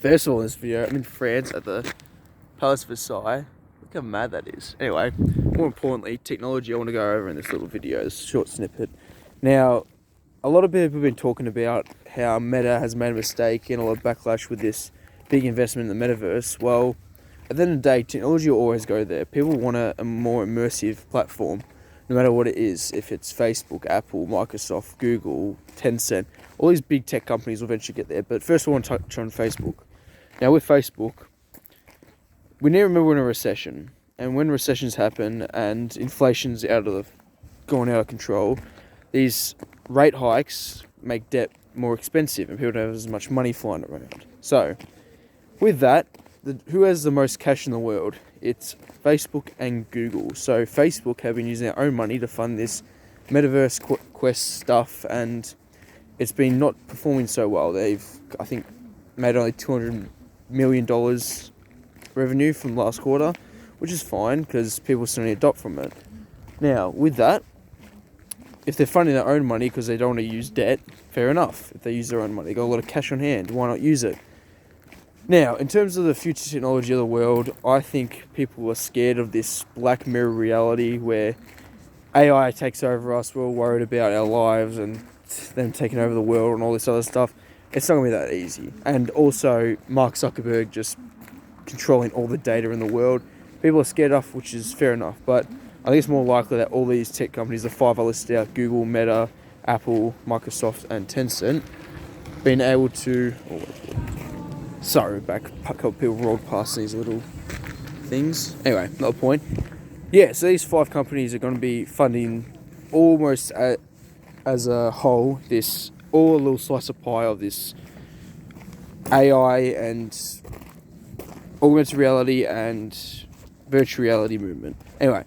First of all, in this video, I'm in France at the Palace Versailles. Look how mad that is. Anyway, more importantly, technology I want to go over in this little video, this short snippet. Now, a lot of people have been talking about how Meta has made a mistake and a lot of backlash with this big investment in the Metaverse. Well, at the end of the day, technology will always go there. People want a more immersive platform, no matter what it is. If it's Facebook, Apple, Microsoft, Google, Tencent, all these big tech companies will eventually get there. But first I want to touch on Facebook. Now with Facebook, we need to remember we're in a recession. And when recessions happen and inflation's going out of control, these rate hikes make debt more expensive and people don't have as much money flying around. So, with that, who has the most cash in the world? It's Facebook and Google. So Facebook have been using their own money to fund this Metaverse Quest stuff, and it's been not performing so well. They've, I think, made only $200 million revenue from last quarter, which is fine because people still need to adopt from it. Now, with that, if they're funding their own money because they don't want to use debt, fair enough. If they use their own money, they've got a lot of cash on hand, why not use it? Now, in terms of the future technology of the world, I think people are scared of this Black Mirror reality where AI takes over us, we're all worried about our lives and them taking over the world and all this other stuff. It's not going to be that easy. And also, Mark Zuckerberg just controlling all the data in the world. People are scared of, which is fair enough, but I think it's more likely that all these tech companies, the five I listed out, Google, Meta, Apple, Microsoft, and Tencent, being able to... Sorry, a couple of people rolled past these little things. Anyway, not the point. Yeah, so these five companies are going to be funding almost as a whole a little slice of pie of this AI and augmented reality and virtual reality movement. Anyway,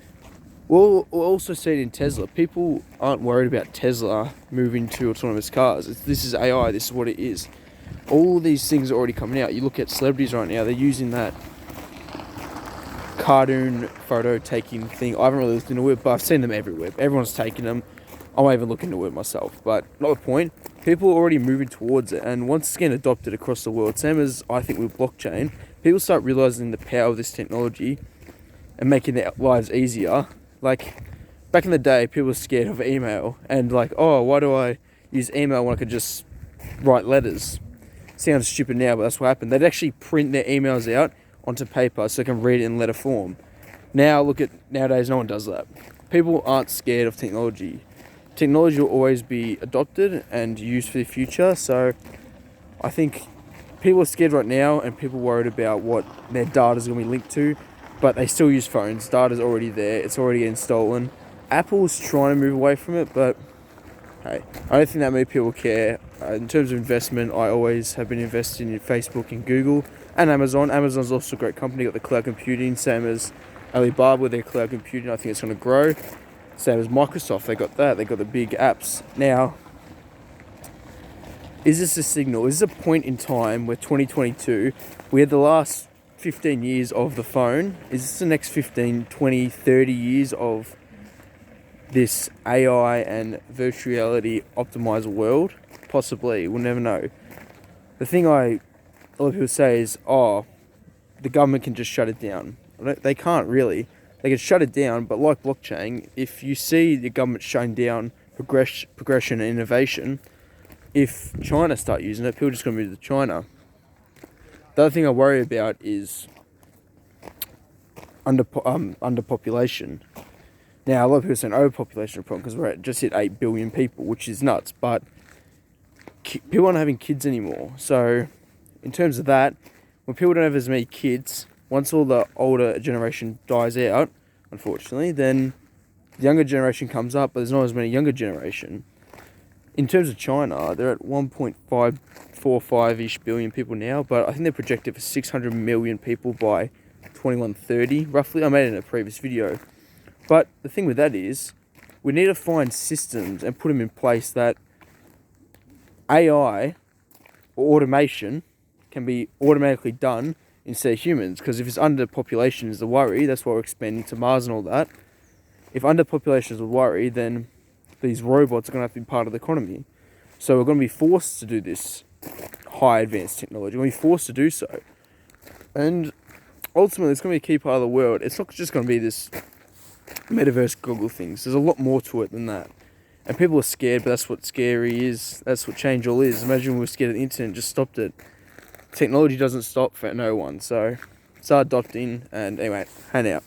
we'll also see it in Tesla. People aren't worried about Tesla moving to autonomous cars. This is AI, this is what it is. All these things are already coming out. You look at celebrities right now, they're using that cartoon photo taking thing. I haven't really looked into it, but I've seen them everywhere. Everyone's taking them. I might even look into it myself, but not the point. People are already moving towards it, and once it's getting adopted across the world, same as I think with blockchain, people start realizing the power of this technology and making their lives easier. Like, back in the day, people were scared of email, and like, oh, why do I use email when I could just write letters? Sounds stupid now, but that's what happened. They'd actually print their emails out onto paper so they can read it in letter form. Nowadays, no one does that. People aren't scared of technology. Technology will always be adopted and used for the future, so I think people are scared right now and people are worried about what their data is going to be linked to, but they still use phones. Data's already there. It's already getting stolen. Apple's trying to move away from it, but hey, I don't think that many people care. In terms of investment, I always have been investing in Facebook and Google and Amazon. Amazon's also a great company, got the cloud computing, same as Alibaba with their cloud computing. I think it's going to grow. Same as Microsoft, they got that. They got the big apps. Now, is this a signal? Is this a point in time where 2022, we had the last 15 years of the phone? Is this the next 15, 20, 30 years of this AI and virtual reality optimized world? Possibly, we'll never know. The thing a lot of people say is, the government can just shut it down. They can't really. They can shut it down, but like blockchain, if you see the government shutting down progression and innovation, if China start using it, people are just going to move to China. The other thing I worry about is underpopulation. Now, a lot of people are saying overpopulation is a problem because we're just hit 8 billion people, which is nuts, but people aren't having kids anymore. So, in terms of that, when people don't have as many kids, once all the older generation dies out, unfortunately, then the younger generation comes up, but there's not as many younger generation. In terms of China, they're at 1.545-ish billion people now, but I think they're projected for 600 million people by 2130, roughly. I made it in a previous video. But the thing with that is, we need to find systems and put them in place that AI or automation can be automatically done instead of humans, because if it's underpopulation is the worry, that's why we're expanding to Mars and all that. If underpopulation is the worry, then these robots are going to have to be part of the economy. So we're going to be forced to do this high advanced technology. We're forced to do so. And ultimately, it's going to be a key part of the world. It's not just going to be this metaverse Google things. There's a lot more to it than that. And people are scared, but that's what scary is. That's what change all is. Imagine we were scared of the internet and just stopped it. Technology doesn't stop for no one. So start adopting. And anyway, hang out.